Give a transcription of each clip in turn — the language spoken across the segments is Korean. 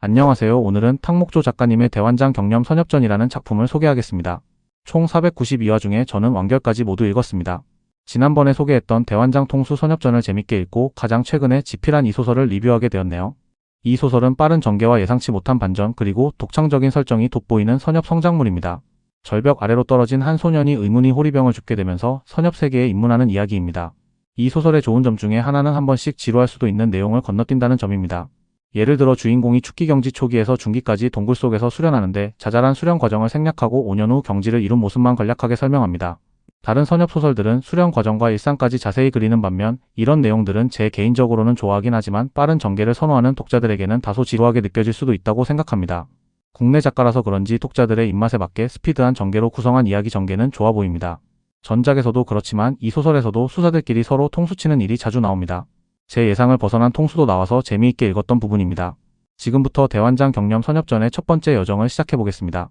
안녕하세요. 오늘은 탕목조 작가님의 대환장 경념 선엽전이라는 작품을 소개하겠습니다. 총 492화 중에 저는 완결까지 모두 읽었습니다. 지난번에 소개했던 대환장 통수 선엽전을 재밌게 읽고 가장 최근에 집필한 이 소설을 리뷰하게 되었네요. 이 소설은 빠른 전개와 예상치 못한 반전 그리고 독창적인 설정이 돋보이는 선엽 성장물입니다. 절벽 아래로 떨어진 한 소년이 의문의 호리병을 죽게 되면서 선엽 세계에 입문하는 이야기입니다. 이 소설의 좋은 점 중에 하나는 한 번씩 지루할 수도 있는 내용을 건너뛴다는 점입니다. 예를 들어 주인공이 축기 경지 초기에서 중기까지 동굴 속에서 수련하는데 자잘한 수련 과정을 생략하고 5년 후 경지를 이룬 모습만 간략하게 설명합니다. 다른 선엽 소설들은 수련 과정과 일상까지 자세히 그리는 반면 이런 내용들은 제 개인적으로는 좋아하긴 하지만 빠른 전개를 선호하는 독자들에게는 다소 지루하게 느껴질 수도 있다고 생각합니다. 국내 작가라서 그런지 독자들의 입맛에 맞게 스피드한 전개로 구성한 이야기 전개는 좋아 보입니다. 전작에서도 그렇지만 이 소설에서도 수사들끼리 서로 통수치는 일이 자주 나옵니다. 제 예상을 벗어난 통수도 나와서 재미있게 읽었던 부분입니다. 지금부터 대환장 경념 선엽전의 첫 번째 여정을 시작해보겠습니다.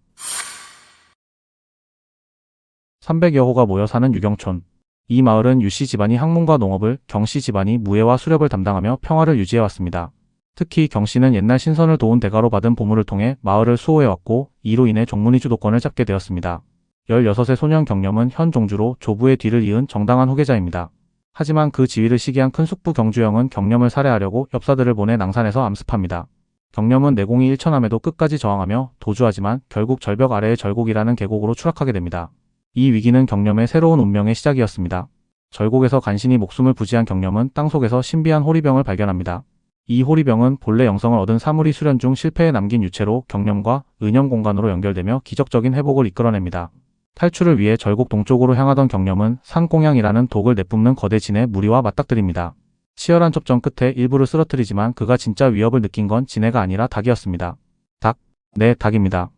300여 호가 모여 사는 유경촌. 이 마을은 유씨 집안이 학문과 농업을, 경씨 집안이 무예와 수렵을 담당하며 평화를 유지해왔습니다. 특히 경씨는 옛날 신선을 도운 대가로 받은 보물을 통해 마을을 수호해왔고 이로 인해 종문이 주도권을 잡게 되었습니다. 16의 소년 경념은 현 종주로 조부의 뒤를 이은 정당한 후계자입니다. 하지만 그 지위를 시기한 큰 숙부 경주영은 경념을 살해하려고 엽사들을 보내 낭산에서 암습합니다. 경념은 내공이 일천함에도 끝까지 저항하며 도주하지만 결국 절벽 아래의 절곡이라는 계곡으로 추락하게 됩니다. 이 위기는 경념의 새로운 운명의 시작이었습니다. 절곡에서 간신히 목숨을 부지한 경념은 땅속에서 신비한 호리병을 발견합니다. 이 호리병은 본래 영성을 얻은 사물이 수련 중 실패해 남긴 유체로 경념과 은영 공간으로 연결되며 기적적인 회복을 이끌어냅니다. 탈출을 위해 절곡 동쪽으로 향하던 경념은 산공양이라는 독을 내뿜는 거대 진의 무리와 맞닥뜨립니다. 치열한 접전 끝에 일부를 쓰러뜨리지만 그가 진짜 위협을 느낀 건 진해가 아니라 닭이었습니다. 닭? 네, 닭입니다.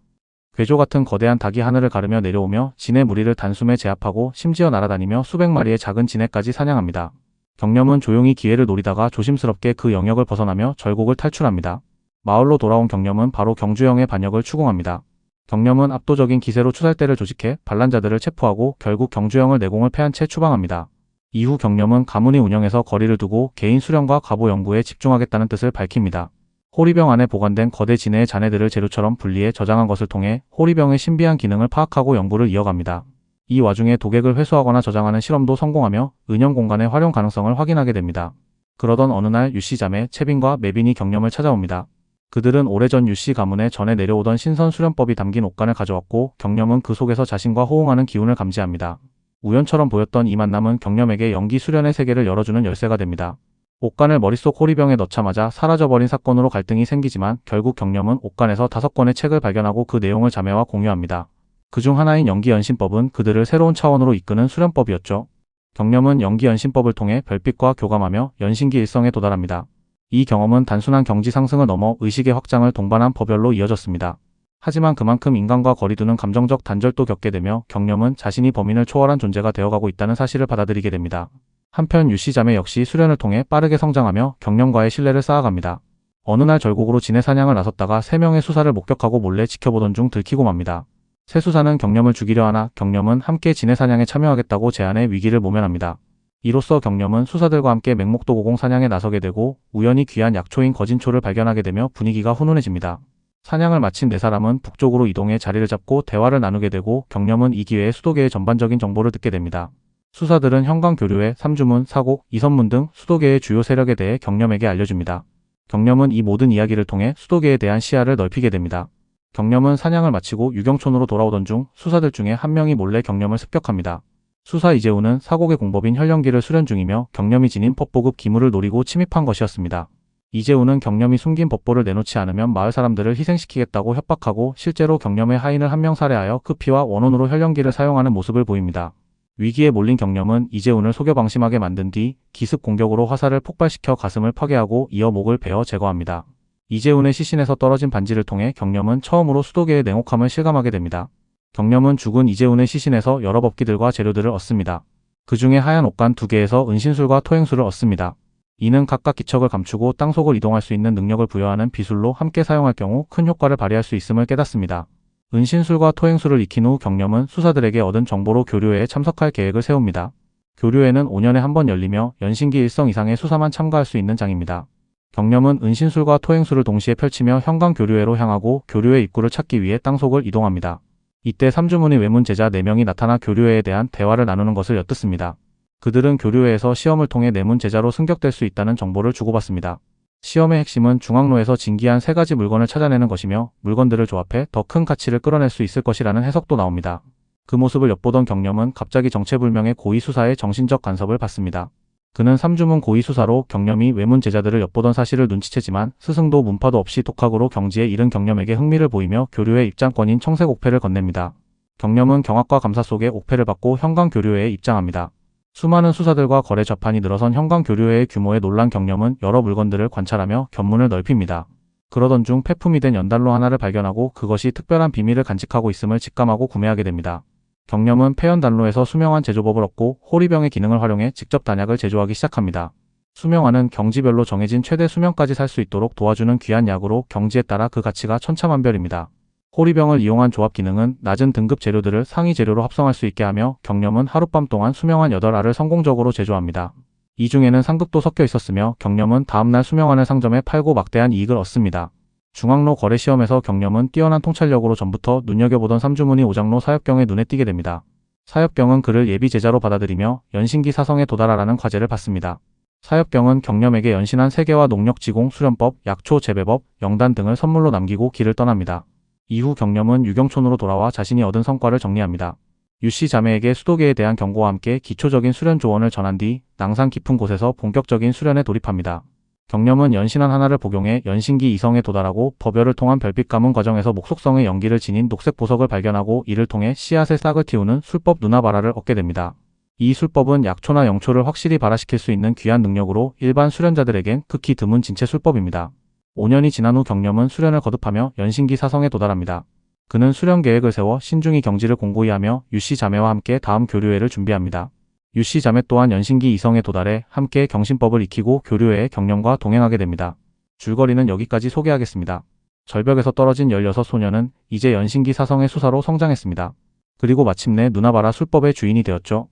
괴조 같은 거대한 닭이 하늘을 가르며 내려오며 진의 무리를 단숨에 제압하고 심지어 날아다니며 수백 마리의 작은 진해까지 사냥합니다. 경념은 조용히 기회를 노리다가 조심스럽게 그 영역을 벗어나며 절곡을 탈출합니다. 마을로 돌아온 경념은 바로 경주영의 반역을 추궁합니다. 경념은 압도적인 기세로 추살대를 조직해 반란자들을 체포하고 결국 경주영을 내공을 패한 채 추방합니다. 이후 경념은 가문이 운영에서 거리를 두고 개인 수련과 가보 연구에 집중하겠다는 뜻을 밝힙니다. 호리병 안에 보관된 거대 진해의 잔해들을 재료처럼 분리해 저장한 것을 통해 호리병의 신비한 기능을 파악하고 연구를 이어갑니다. 이 와중에 독액을 회수하거나 저장하는 실험도 성공하며 은영 공간의 활용 가능성을 확인하게 됩니다. 그러던 어느 날 유씨 자매 채빈과 매빈이 경념을 찾아옵니다. 그들은 오래전 유씨 가문에 전해 내려오던 신선 수련법이 담긴 옷간을 가져왔고 경념은 그 속에서 자신과 호응하는 기운을 감지합니다. 우연처럼 보였던 이 만남은 경념에게 연기 수련의 세계를 열어주는 열쇠가 됩니다. 옷간을 머릿속 호리병에 넣자마자 사라져버린 사건으로 갈등이 생기지만 결국 경념은 옷간에서 5권의 책을 발견하고 그 내용을 자매와 공유합니다. 그중 하나인 연기연신법은 그들을 새로운 차원으로 이끄는 수련법이었죠. 경념은 연기연신법을 통해 별빛과 교감하며 연신기 일성에 도달합니다. 이 경험은 단순한 경지 상승을 넘어 의식의 확장을 동반한 법열로 이어졌습니다. 하지만 그만큼 인간과 거리두는 감정적 단절도 겪게 되며 경념은 자신이 범인을 초월한 존재가 되어가고 있다는 사실을 받아들이게 됩니다. 한편 유씨 자매 역시 수련을 통해 빠르게 성장하며 경념과의 신뢰를 쌓아갑니다. 어느 날 절곡으로 진해 사냥을 나섰다가 3명의 수사를 목격하고 몰래 지켜보던 중 들키고 맙니다. 새 수사는 경념을 죽이려 하나 경념은 함께 진해 사냥에 참여하겠다고 제안해 위기를 모면합니다. 이로써 경념은 수사들과 함께 맹목도고공 사냥에 나서게 되고 우연히 귀한 약초인 거진초를 발견하게 되며 분위기가 훈훈해집니다. 사냥을 마친 4사람은 북쪽으로 이동해 자리를 잡고 대화를 나누게 되고 경념은 이 기회에 수도계의 전반적인 정보를 듣게 됩니다. 수사들은 현광교류회, 삼주문, 사곡, 이선문 등 수도계의 주요 세력에 대해 경념에게 알려줍니다. 경념은 이 모든 이야기를 통해 수도계에 대한 시야를 넓히게 됩니다. 경념은 사냥을 마치고 유경촌으로 돌아오던 중 수사들 중에 한 명이 몰래 경념을 습격합니다. 수사 이재우는 사곡의 공법인 혈령기를 수련 중이며 경념이 지닌 법보급 기물을 노리고 침입한 것이었습니다. 이재우는 경념이 숨긴 법보를 내놓지 않으면 마을 사람들을 희생시키겠다고 협박하고 실제로 경념의 하인을 한 명 살해하여 그 피와 원혼으로 혈령기를 사용하는 모습을 보입니다. 위기에 몰린 경념은 이재훈을 속여 방심하게 만든 뒤 기습 공격으로 화살을 폭발시켜 가슴을 파괴하고 이어 목을 베어 제거합니다. 이재훈의 시신에서 떨어진 반지를 통해 경념은 처음으로 수도계의 냉혹함을 실감하게 됩니다. 경념은 죽은 이재훈의 시신에서 여러 법기들과 재료들을 얻습니다. 그 중에 하얀 옷간 2개에서 은신술과 토행술을 얻습니다. 이는 각각 기척을 감추고 땅속을 이동할 수 있는 능력을 부여하는 비술로 함께 사용할 경우 큰 효과를 발휘할 수 있음을 깨닫습니다. 은신술과 토행술을 익힌 후 경념은 수사들에게 얻은 정보로 교류회에 참석할 계획을 세웁니다. 교류회는 5년에 한 번 열리며 연신기 1성 이상의 수사만 참가할 수 있는 장입니다. 경념은 은신술과 토행술을 동시에 펼치며 현강교류회로 향하고 교류회 입구를 찾기 위해 땅속을 이동합니다. 이때 삼주문의 외문 제자 4명이 나타나 교류회에 대한 대화를 나누는 것을 엿듣습니다. 그들은 교류회에서 시험을 통해 내문 제자로 승격될 수 있다는 정보를 주고받습니다. 시험의 핵심은 중앙로에서 진기한 3가지 물건을 찾아내는 것이며 물건들을 조합해 더 큰 가치를 끌어낼 수 있을 것이라는 해석도 나옵니다. 그 모습을 엿보던 경념은 갑자기 정체불명의 고위수사의 정신적 간섭을 받습니다. 그는 삼주문 고위수사로 경념이 외문 제자들을 엿보던 사실을 눈치채지만 스승도 문파도 없이 독학으로 경지에 이른 경념에게 흥미를 보이며 교류회 입장권인 청색 옥패를 건넵니다. 경념은 경악과 감사 속에 옥패를 받고 현강교류회에 입장합니다. 수많은 수사들과 거래 좌판이 늘어선 현강교류회의 규모에 놀란 경념은 여러 물건들을 관찰하며 견문을 넓힙니다. 그러던 중 폐품이 된 연단로 하나를 발견하고 그것이 특별한 비밀을 간직하고 있음을 직감하고 구매하게 됩니다. 경념은 폐연단로에서 수명환 제조법을 얻고 호리병의 기능을 활용해 직접 단약을 제조하기 시작합니다. 수명환은 경지별로 정해진 최대 수명까지 살 수 있도록 도와주는 귀한 약으로 경지에 따라 그 가치가 천차만별입니다. 호리병을 이용한 조합 기능은 낮은 등급 재료들을 상위 재료로 합성할 수 있게 하며 경념은 하룻밤 동안 수명환 8알을 성공적으로 제조합니다. 이 중에는 상극도 섞여 있었으며 경념은 다음날 수명환을 상점에 팔고 막대한 이익을 얻습니다. 중앙로 거래 시험에서 경념은 뛰어난 통찰력으로 전부터 눈여겨보던 삼주문의 오장로 사협경의 눈에 띄게 됩니다. 사협경은 그를 예비 제자로 받아들이며 연신기 사성에 도달하라는 과제를 받습니다. 사협경은 경념에게 연신한 세계와 농력지공, 수련법, 약초 재배법, 영단 등을 선물로 남기고 길을 떠납니다. 이후 경념은 유경촌으로 돌아와 자신이 얻은 성과를 정리합니다. 유씨 자매에게 수도계에 대한 경고와 함께 기초적인 수련 조언을 전한 뒤 낭산 깊은 곳에서 본격적인 수련에 돌입합니다. 경념은 연신한 하나를 복용해 연신기 이성에 도달하고 법열을 통한 별빛 가문 과정에서 목속성의 연기를 지닌 녹색 보석을 발견하고 이를 통해 씨앗의 싹을 틔우는 술법 누나바라를 얻게 됩니다. 이 술법은 약초나 영초를 확실히 발화시킬 수 있는 귀한 능력으로 일반 수련자들에겐 극히 드문 진체 술법입니다. 5년이 지난 후 경념은 수련을 거듭하며 연신기 사성에 도달합니다. 그는 수련 계획을 세워 신중히 경지를 공고히 하며 유씨 자매와 함께 다음 교류회를 준비합니다. 유씨 자매 또한 연신기 이성에 도달해 함께 경신법을 익히고 교류회에 경념과 동행하게 됩니다. 줄거리는 여기까지 소개하겠습니다. 절벽에서 떨어진 16소녀는 이제 연신기 사성의 수사로 성장했습니다. 그리고 마침내 누나바라 술법의 주인이 되었죠.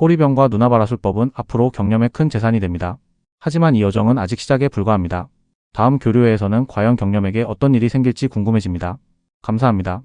호리병과 누나바라 술법은 앞으로 경념의 큰 재산이 됩니다. 하지만 이 여정은 아직 시작에 불과합니다. 다음 교류회에서는 과연 경념에게 어떤 일이 생길지 궁금해집니다. 감사합니다.